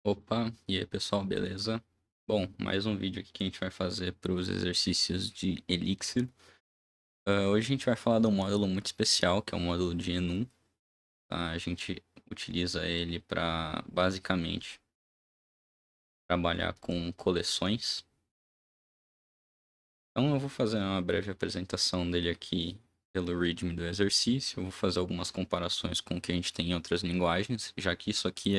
Opa, e aí pessoal, beleza? Bom, mais um vídeo aqui que a gente vai fazer para os exercícios de Elixir. Hoje a gente vai falar de um módulo muito especial, que é o módulo de Enum. Tá? A gente utiliza ele para, basicamente, trabalhar com coleções. Então eu vou fazer uma breve apresentação dele aqui pelo README do exercício. Eu vou fazer algumas comparações com o que a gente tem em outras linguagens, já que isso aqui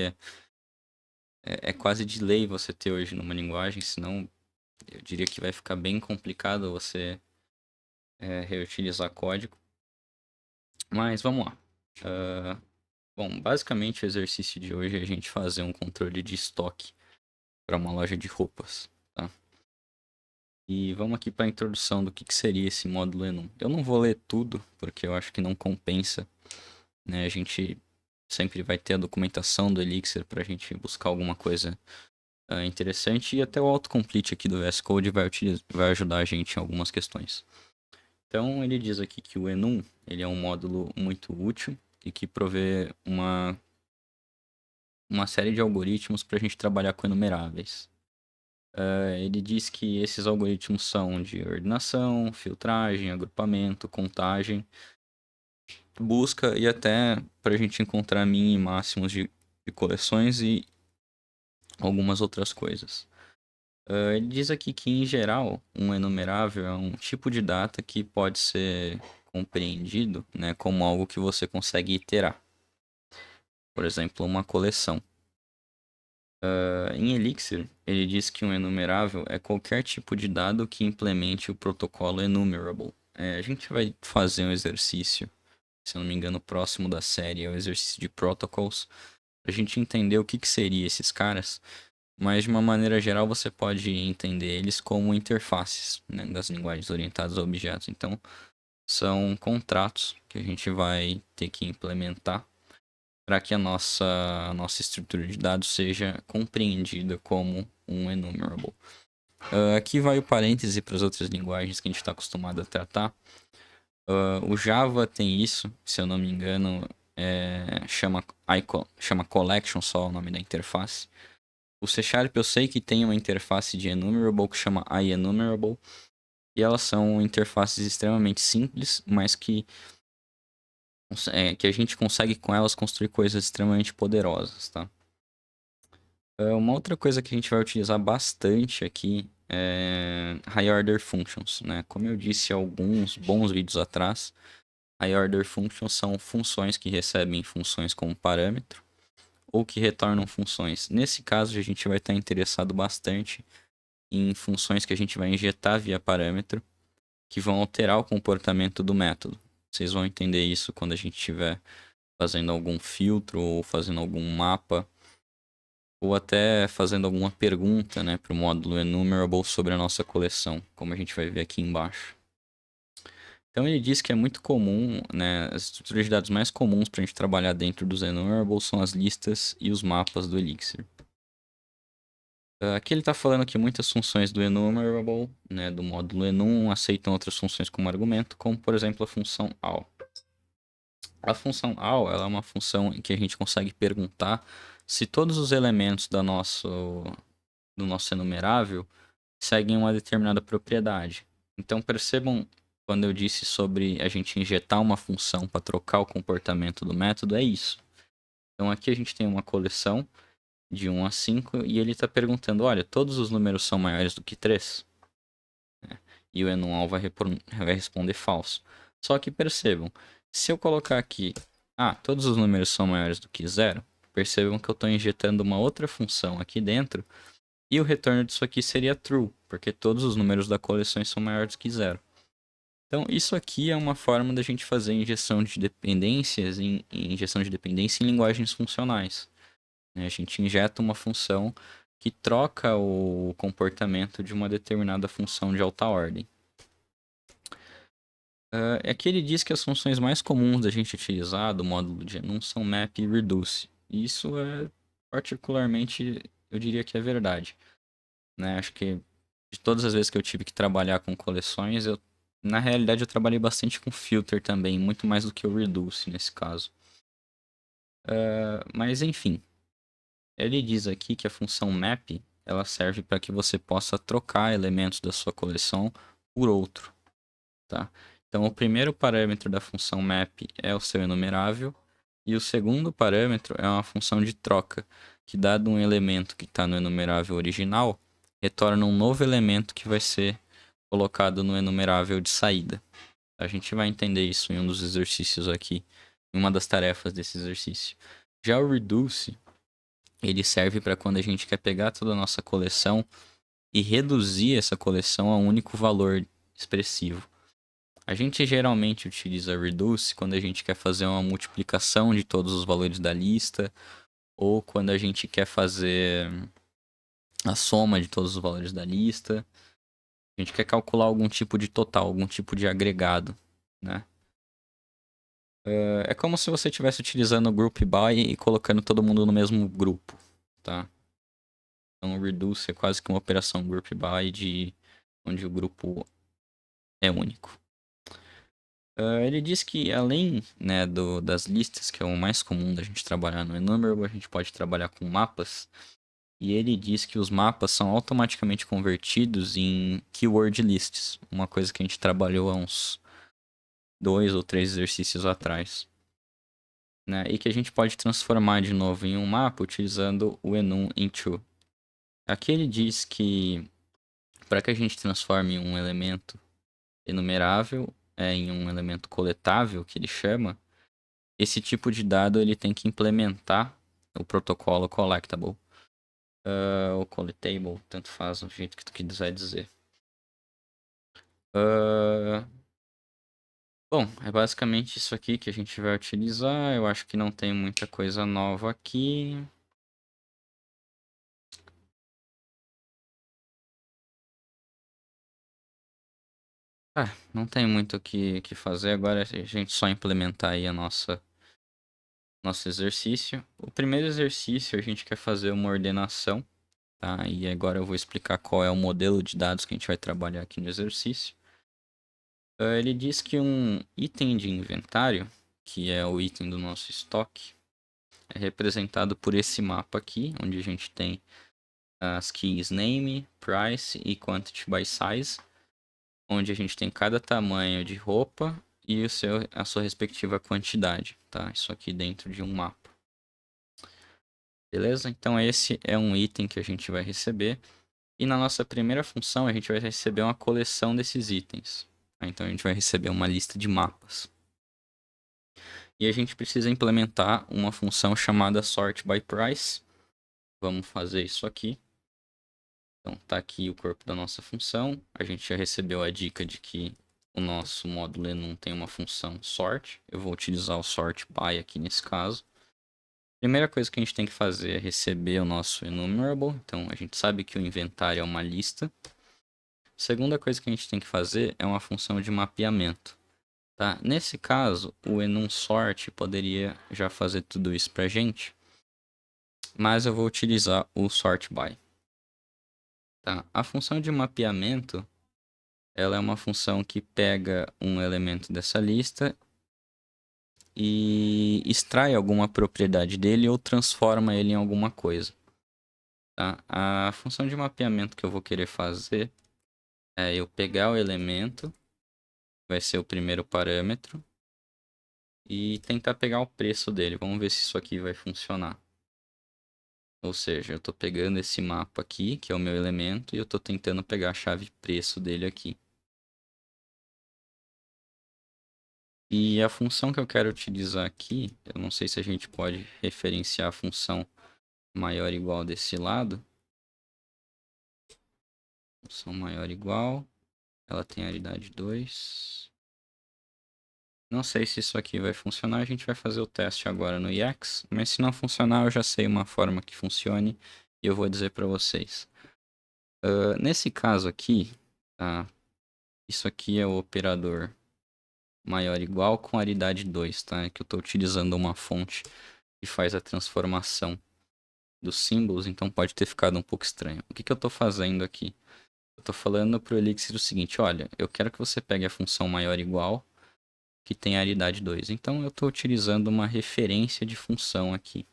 é quase de lei você ter hoje numa linguagem, senão eu diria que vai ficar bem complicado você reutilizar código. Mas vamos lá. Ah, bom, basicamente o exercício de hoje é a gente fazer um controle de estoque para uma loja de roupas. Tá? E vamos aqui para a introdução do que seria esse módulo Enum. Eu não vou ler tudo, porque eu acho que não compensa. Né? A gente sempre vai ter a documentação do Elixir para a gente buscar alguma coisa interessante. E até o autocomplete aqui do VS Code vai ajudar a gente em algumas questões. Então ele diz aqui que o Enum ele é um módulo muito útil e que provê uma série de algoritmos para a gente trabalhar com enumeráveis. Ele diz que esses algoritmos são de ordenação, filtragem, agrupamento, contagem, busca e até para a gente encontrar min e máximos de coleções e algumas outras coisas. Ele diz aqui que, em geral, um enumerável é um tipo de data que pode ser compreendido, né, como algo que você consegue iterar. Por exemplo, uma coleção. Em Elixir, ele diz que um enumerável é qualquer tipo de dado que implemente o protocolo enumerable. A gente vai fazer um exercício, se eu não me engano, próximo da série, é o exercício de protocols, para a gente entender o que seria esses caras, mas de uma maneira geral você pode entender eles como interfaces, né, das linguagens orientadas a objetos. Então, são contratos que a gente vai ter que implementar para que a nossa estrutura de dados seja compreendida como um enumerable. Aqui vai o parêntese para as outras linguagens que a gente está acostumado a tratar. O Java tem isso, se eu não me engano, chama collection só o nome da interface. O C Sharp eu sei que tem uma interface de enumerable que chama IEnumerable, e elas são interfaces extremamente simples, mas que a gente consegue com elas construir coisas extremamente poderosas, tá? Uma outra coisa que a gente vai utilizar bastante aqui é High Order Functions, né? Como eu disse alguns bons vídeos atrás, High Order Functions são funções que recebem funções como parâmetro ou que retornam funções. Nesse caso, a gente vai estar interessado bastante em funções que a gente vai injetar via parâmetro, que vão alterar o comportamento do método. Vocês vão entender isso quando a gente estiver fazendo algum filtro ou fazendo algum mapa ou até fazendo alguma pergunta, né, para o módulo enumerable sobre a nossa coleção, como a gente vai ver aqui embaixo. Então ele diz que é muito comum, né, as estruturas de dados mais comuns para a gente trabalhar dentro dos enumerables são as listas e os mapas do Elixir. Aqui ele está falando que muitas funções do enumerable, né, do módulo enum, aceitam outras funções como argumento, como por exemplo a função all. A função all ela é uma função em que a gente consegue perguntar se todos os elementos do nosso enumerável seguem uma determinada propriedade. Então percebam quando eu disse sobre a gente injetar uma função para trocar o comportamento do método, é isso. Então aqui a gente tem uma coleção de 1 a 5 e ele está perguntando, olha, todos os números são maiores do que 3? E o enual vai responder falso. Só que percebam, se eu colocar aqui, todos os números são maiores do que 0, percebam que eu estou injetando uma outra função aqui dentro e o retorno disso aqui seria true, porque todos os números da coleção são maiores que 0. Então, isso aqui é uma forma da gente fazer injeção de dependências em injeção de dependência em linguagens funcionais. A gente injeta uma função que troca o comportamento de uma determinada função de alta ordem. Aqui ele diz que as funções mais comuns da gente utilizar do módulo de enum são map e reduce. E isso é particularmente, eu diria que é verdade. Né? Acho que de todas as vezes que eu tive que trabalhar com coleções, na realidade eu trabalhei bastante com filter também, muito mais do que o reduce nesse caso. Mas enfim, Ele diz aqui que a função map, ela serve para que você possa trocar elementos da sua coleção por outro, tá? Então, o primeiro parâmetro da função map é o seu enumerável, e o segundo parâmetro é uma função de troca, que dado um elemento que está no enumerável original, retorna um novo elemento que vai ser colocado no enumerável de saída. A gente vai entender isso em um dos exercícios aqui, em uma das tarefas desse exercício. Já o reduce, ele serve para quando a gente quer pegar toda a nossa coleção e reduzir essa coleção a um único valor expressivo. A gente geralmente utiliza reduce quando a gente quer fazer uma multiplicação de todos os valores da lista, ou quando a gente quer fazer a soma de todos os valores da lista. A gente quer calcular algum tipo de total, algum tipo de agregado, né? É como se você estivesse utilizando o group by e colocando todo mundo no mesmo grupo, tá? Então o reduce é quase que uma operação group by onde o grupo é único. Ele diz que além, né, das listas, que é o mais comum da gente trabalhar no Enumerable, a gente pode trabalhar com mapas. E ele diz que os mapas são automaticamente convertidos em keyword lists, uma coisa que a gente trabalhou há uns 2 ou 3 exercícios atrás. Né? E que a gente pode transformar de novo em um mapa utilizando o enum into. Aqui ele diz que para que a gente transforme um elemento enumerável em um elemento coletável, que ele chama, esse tipo de dado ele tem que implementar o protocolo collectible. Ou collectable, tanto faz o jeito que tu quiser dizer. Bom, é basicamente isso aqui que a gente vai utilizar. Eu acho que não tem muita coisa nova aqui. Não tem muito o que fazer. Agora a gente só implementar aí nosso exercício. O primeiro exercício a gente quer fazer uma ordenação, tá? E agora eu vou explicar qual é o modelo de dados que a gente vai trabalhar aqui no exercício. Ele diz que um item de inventário, que é o item do nosso estoque, é representado por esse mapa aqui, onde a gente tem as keys name, price e quantity by size, onde a gente tem cada tamanho de roupa e a sua respectiva quantidade, tá? Isso aqui dentro de um mapa. Beleza? Então esse é um item que a gente vai receber. E na nossa primeira função a gente vai receber uma coleção desses itens. Tá? Então a gente vai receber uma lista de mapas. E a gente precisa implementar uma função chamada sort by price. Vamos fazer isso aqui. Então tá aqui o corpo da nossa função. A gente já recebeu a dica de que o nosso módulo enum tem uma função sort. Eu vou utilizar o sort by aqui nesse caso. Primeira coisa que a gente tem que fazer é receber o nosso enumerable. Então a gente sabe que o inventário é uma lista. Segunda coisa que a gente tem que fazer é uma função de mapeamento. Tá? Nesse caso, o enum sort poderia já fazer tudo isso pra gente. Mas eu vou utilizar o sort by. Tá? A função de mapeamento, ela é uma função que pega um elemento dessa lista e extrai alguma propriedade dele ou transforma ele em alguma coisa. Tá? A função de mapeamento que eu vou querer fazer é eu pegar o elemento, vai ser o primeiro parâmetro, e tentar pegar o preço dele. Vamos ver se isso aqui vai funcionar. Ou seja, eu estou pegando esse mapa aqui, que é o meu elemento, e eu estou tentando pegar a chave preço dele aqui. E a função que eu quero utilizar aqui, eu não sei se a gente pode referenciar a função maior ou igual desse lado. Função maior ou igual, ela tem aridade 2. Não sei se isso aqui vai funcionar, a gente vai fazer o teste agora no EX, mas se não funcionar eu já sei uma forma que funcione e eu vou dizer para vocês. Nesse caso aqui, tá? Isso aqui é o operador maior ou igual com aridade 2, tá? É que eu estou utilizando uma fonte que faz a transformação dos símbolos, então pode ter ficado um pouco estranho. O que eu estou fazendo aqui? Eu estou falando para o Elixir o seguinte, olha, eu quero que você pegue a função maior ou igual, que tem aridade 2. Então eu estou utilizando uma referência de função aqui.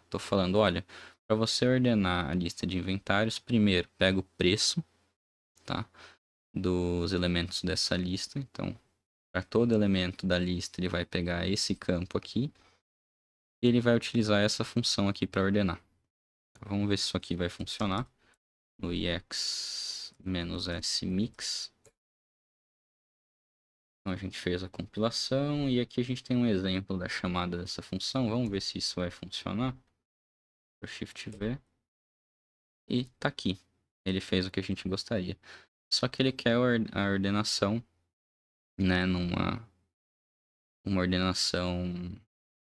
Estou falando, olha, Para você ordenar a lista de inventários, primeiro pega o preço, tá, dos elementos dessa lista. Então, para todo elemento da lista, ele vai pegar esse campo aqui e ele vai utilizar essa função aqui para ordenar. Então, vamos ver se isso aqui vai funcionar. No ix-s mix. Então, a gente fez a compilação e aqui a gente tem um exemplo da chamada dessa função. Vamos ver se isso vai funcionar. Shift V. E tá aqui. Ele fez o que a gente gostaria. Só que ele quer a ordenação, né, uma ordenação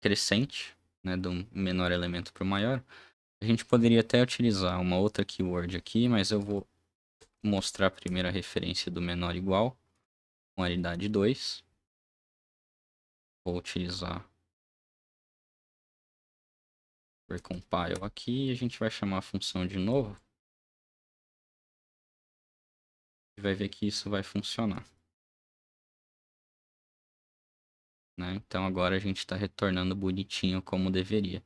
crescente, né, do menor elemento para o maior. A gente poderia até utilizar uma outra keyword aqui, mas eu vou mostrar a primeira referência do menor igual, com aridade 2. Vou utilizar o recompile aqui e a gente vai chamar a função de novo. E vai ver que isso vai funcionar. Né? Então agora a gente está retornando bonitinho como deveria.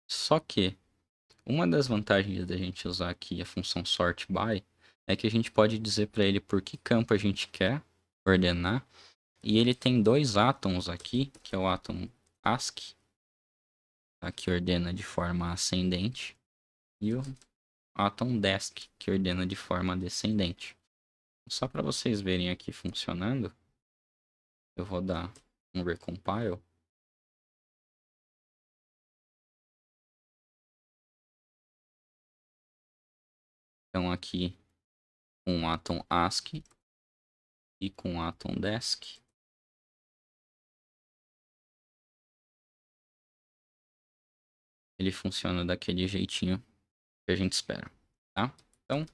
Só que uma das vantagens da gente usar aqui a função sort by é que a gente pode dizer para ele por que campo a gente quer ordenar. E ele tem dois átomos aqui, que é o átomo ASCII, tá, que ordena de forma ascendente, e o átomo DESC, que ordena de forma descendente. Só para vocês verem aqui funcionando, eu vou dar um recompile. Então aqui um átomo ASCII e com o átomo DESC. Ele funciona daquele jeitinho que a gente espera, tá? Então,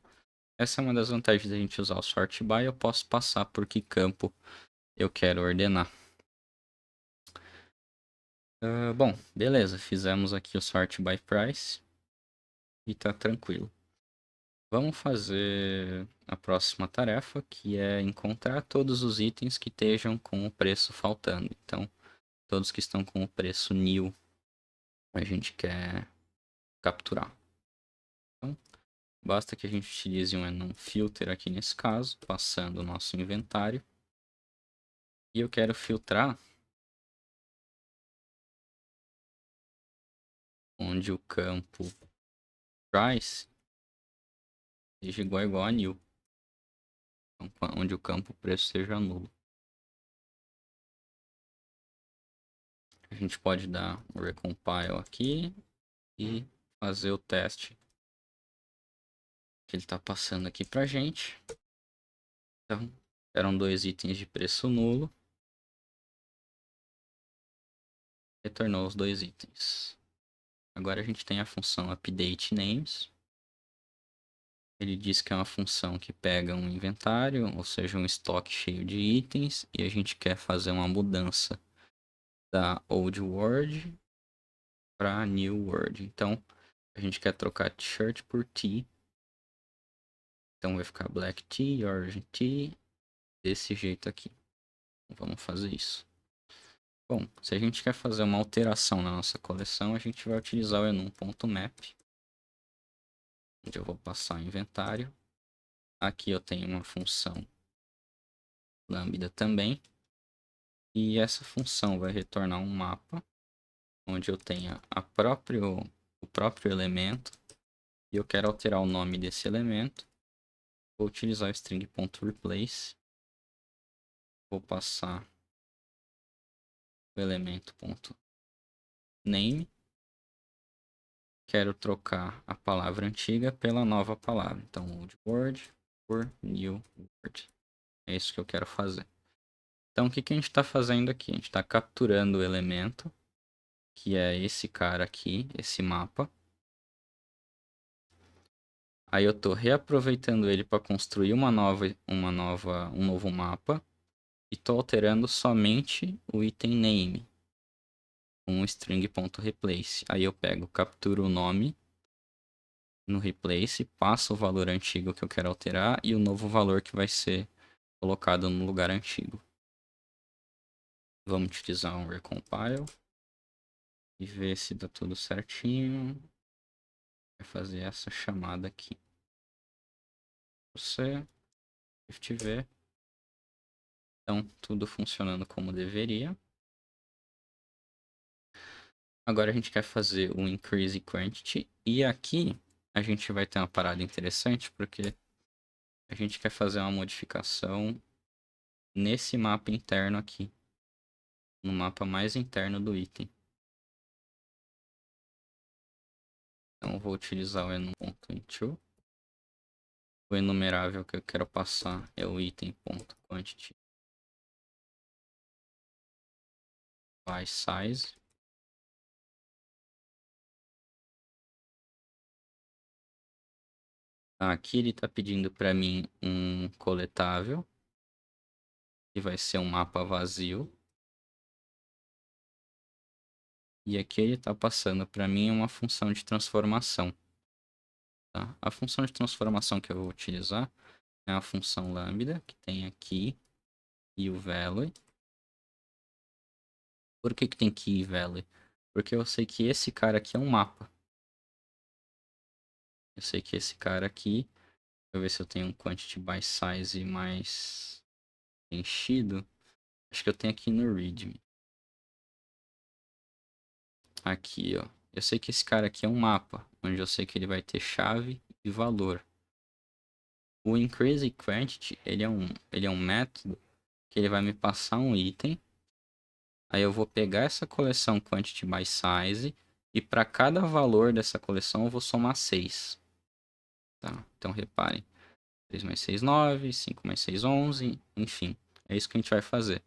essa é uma das vantagens da gente usar o sort by. Eu posso passar por que campo eu quero ordenar. Bom, beleza. Fizemos aqui o sort by price e tá tranquilo. Vamos fazer a próxima tarefa, que é encontrar todos os itens que estejam com o preço faltando. Então, todos que estão com o preço new, a gente quer capturar. Então, basta que a gente utilize um filter aqui nesse caso, passando o nosso inventário. E eu quero filtrar onde o campo price seja igual a new. Então, onde o campo preço seja nulo. A gente pode dar um recompile aqui e fazer o teste que ele está passando aqui pra gente. Então, eram dois itens de preço nulo. Retornou os dois itens. Agora a gente tem a função update names. Ele diz que é uma função que pega um inventário, ou seja, um estoque cheio de itens, e a gente quer fazer uma mudança da old word para new word. Então, a gente quer trocar t-shirt por tee. Então vai ficar black tee, orange tee, desse jeito aqui. Vamos fazer isso. Bom, se a gente quer fazer uma alteração na nossa coleção, a gente vai utilizar o enum.map, onde eu vou passar o inventário. Aqui eu tenho uma função lambda também. E essa função vai retornar um mapa, onde eu tenho o próprio elemento. E eu quero alterar o nome desse elemento. Vou utilizar o string.replace. Vou passar o elemento.name. Quero trocar a palavra antiga pela nova palavra. Então, old word por new word. É isso que eu quero fazer. Então, o que a gente está fazendo aqui? A gente está capturando o elemento, que é esse cara aqui, esse mapa. Aí eu estou reaproveitando ele para construir um novo mapa. E estou alterando somente o item name. Com string.replace. Aí eu pego, capturo o nome no replace, passo o valor antigo que eu quero alterar e o novo valor que vai ser colocado no lugar antigo. Vamos utilizar um recompile e ver se dá tudo certinho. vai fazer essa chamada aqui. Você, Shift V. Então, tudo funcionando como deveria. Agora a gente quer fazer o Increase Quantity. E aqui a gente vai ter uma parada interessante, porque a gente quer fazer uma modificação nesse mapa interno aqui. No mapa mais interno do item. Então eu vou utilizar o enum.into. O enumerável que eu quero passar é o item.quantity by size. Aqui ele está pedindo para mim um coletável, que vai ser um mapa vazio. E aqui ele está passando para mim uma função de transformação. Tá? A função de transformação que eu vou utilizar é a função lambda, que tem aqui, e o value. Por que tem key e value? Porque eu sei que esse cara aqui é um mapa. Eu sei que esse cara aqui... Deixa eu ver se eu tenho um quantity by size mais enchido. Acho que eu tenho aqui no readme. Aqui, ó. Eu sei que esse cara aqui é um mapa, onde eu sei que ele vai ter chave e valor. O increase quantity, ele é um método que ele vai me passar um item. Aí eu vou pegar essa coleção quantity by size e para cada valor dessa coleção eu vou somar 6. Tá? Então reparem. 3 mais 6, 9. 5 mais 6, 11. Enfim, é isso que a gente vai fazer.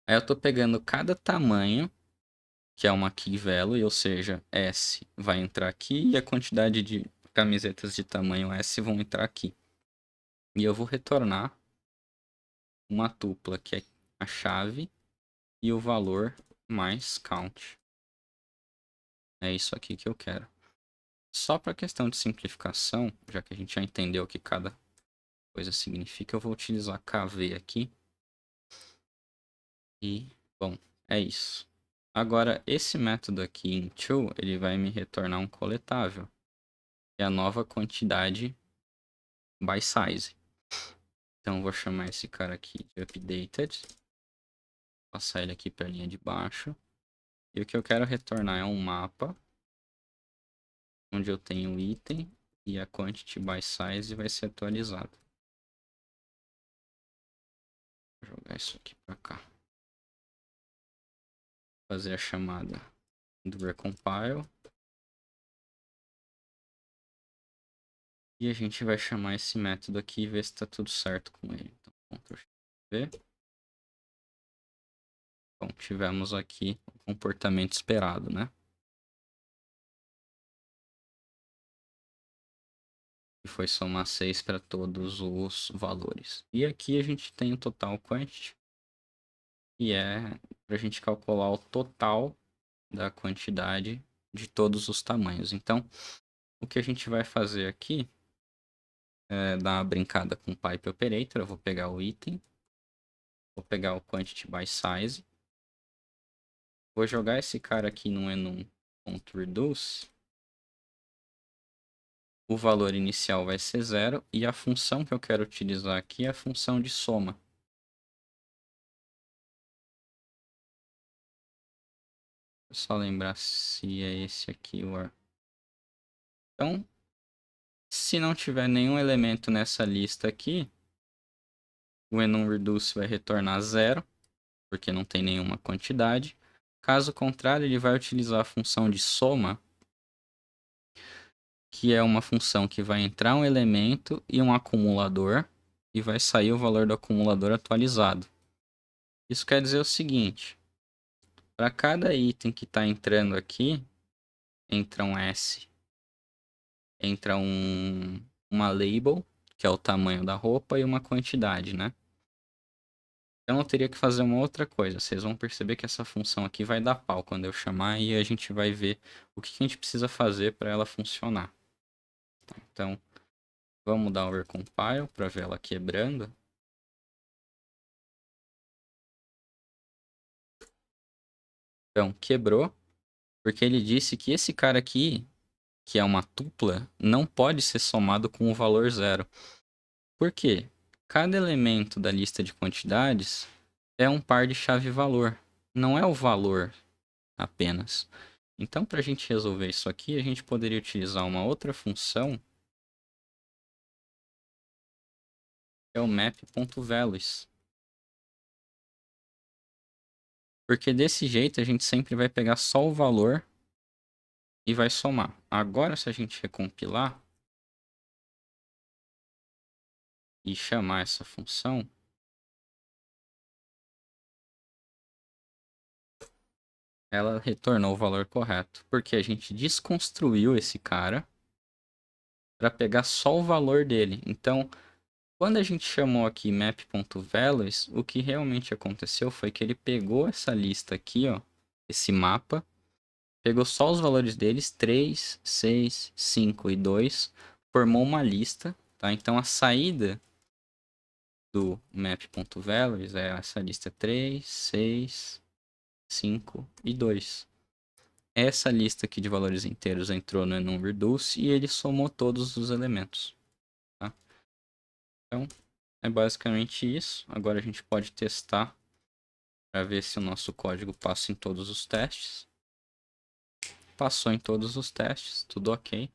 Aí eu tô pegando cada tamanho, que é uma key value, ou seja, S vai entrar aqui e a quantidade de camisetas de tamanho S vão entrar aqui. E eu vou retornar uma tupla, que é a chave e o valor mais count. É isso aqui que eu quero. Só para questão de simplificação, já que a gente já entendeu o que cada coisa significa, eu vou utilizar KV aqui. E, bom, é isso. Agora, esse método aqui em to, ele vai me retornar um coletável, que é a nova quantidade by size. Então, vou chamar esse cara aqui de updated, passar ele aqui para a linha de baixo. E o que eu quero retornar é um mapa, onde eu tenho o item e a quantity by size vai ser atualizado. Vou jogar isso aqui para cá. Fazer a chamada do recompile. E a gente vai chamar esse método aqui e ver se está tudo certo com ele. Então, Ctrl V. Bom, tivemos aqui o comportamento esperado, né? E foi somar 6 para todos os valores. E aqui a gente tem o total quantity, que é para a gente calcular o total da quantidade de todos os tamanhos. Então, o que a gente vai fazer aqui é dar uma brincada com o Pipe Operator. Eu vou pegar o item, vou pegar o quantity by size, vou jogar esse cara aqui no enum.reduce. O valor inicial vai ser 0 e a função que eu quero utilizar aqui é a função de soma. Só lembrar se é esse aqui o ar. Então, se não tiver nenhum elemento nessa lista aqui, o enumReduce vai retornar 0, porque não tem nenhuma quantidade. Caso contrário, ele vai utilizar a função de soma, que é uma função que vai entrar um elemento e um acumulador, e vai sair o valor do acumulador atualizado. Isso quer dizer o seguinte: para cada item que está entrando aqui, entra um S, entra uma label, que é o tamanho da roupa, e uma quantidade, né? Então eu teria que fazer uma outra coisa. Vocês vão perceber que essa função aqui vai dar pau quando eu chamar e a gente vai ver o que a gente precisa fazer para ela funcionar. Então, vamos dar um recompile para ver ela quebrando. Então, quebrou, porque ele disse que esse cara aqui que é uma tupla, não pode ser somado com o valor zero. Por quê? Cada elemento da lista de quantidades é um par de chave-valor, não é o valor apenas. Então, para a gente resolver isso aqui, a gente poderia utilizar uma outra função, que é o map.values. Porque desse jeito a gente sempre vai pegar só o valor e vai somar. Agora, se a gente recompilar e chamar essa função, ela retornou o valor correto. Porque a gente desconstruiu esse cara para pegar só o valor dele. Então, quando a gente chamou aqui map.values, o que realmente aconteceu foi que ele pegou essa lista aqui, ó, esse mapa, pegou só os valores deles, 3, 6, 5 e 2, formou uma lista, tá? Então a saída do map.values é essa lista 3, 6, 5 e 2. Essa lista aqui de valores inteiros entrou no enumReduce e ele somou todos os elementos, tá? Então, é basicamente isso. Agora a gente pode testar para ver se o nosso código passa em todos os testes. Passou em todos os testes, tudo ok.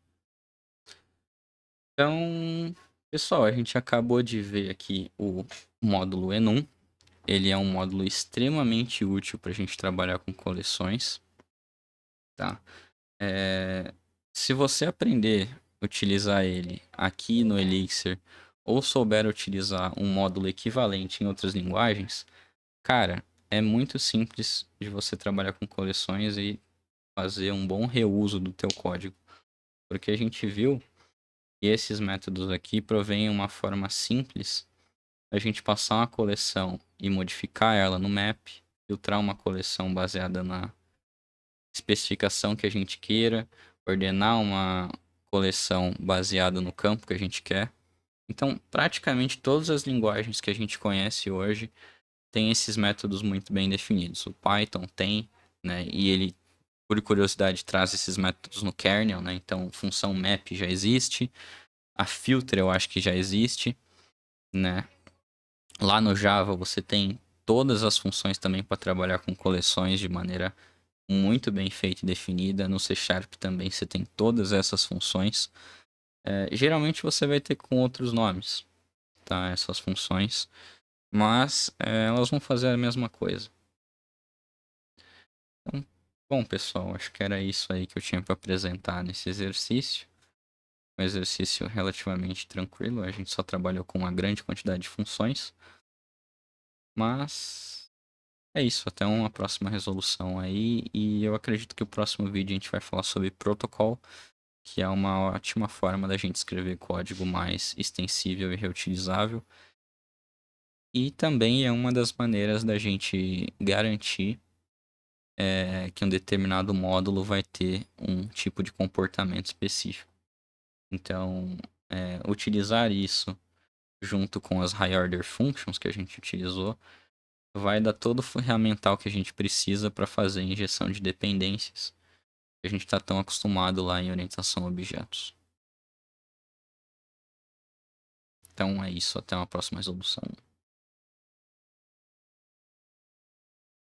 Então, pessoal, a gente acabou de ver aqui o módulo Enum. Ele é um módulo extremamente útil para a gente trabalhar com coleções, tá? Se você aprender a utilizar ele aqui no Elixir ou souber utilizar um módulo equivalente em outras linguagens, cara, é muito simples de você trabalhar com coleções e fazer um bom reuso do teu código. Porque a gente viu que esses métodos aqui provêm uma forma simples a gente passar uma coleção e modificar ela no map, filtrar uma coleção baseada na especificação que a gente queira, ordenar uma coleção baseada no campo que a gente quer. Então, praticamente todas as linguagens que a gente conhece hoje têm esses métodos muito bem definidos. O Python tem, né? E ele, por curiosidade, traz esses métodos no kernel, né? Então, função map já existe, a filter eu acho que já existe, né? Lá no Java você tem todas as funções também para trabalhar com coleções de maneira muito bem feita e definida. No C Sharp também você tem todas essas funções. Geralmente você vai ter com outros nomes, tá? Essas funções, mas elas vão fazer a mesma coisa. Então, bom, pessoal, acho que era isso aí que eu tinha para apresentar nesse exercício. Um exercício relativamente tranquilo, a gente só trabalhou com uma grande quantidade de funções, mas é isso, até uma próxima resolução aí. E eu acredito que o próximo vídeo a gente vai falar sobre protocol, que é uma ótima forma da gente escrever código mais extensível e reutilizável. E também é uma das maneiras da gente garantir que um determinado módulo vai ter um tipo de comportamento específico. Então, utilizar isso junto com as high order functions que a gente utilizou vai dar todo o ferramental que a gente precisa para fazer injeção de dependências que a gente está tão acostumado lá em orientação a objetos. Então é isso, até uma próxima resolução.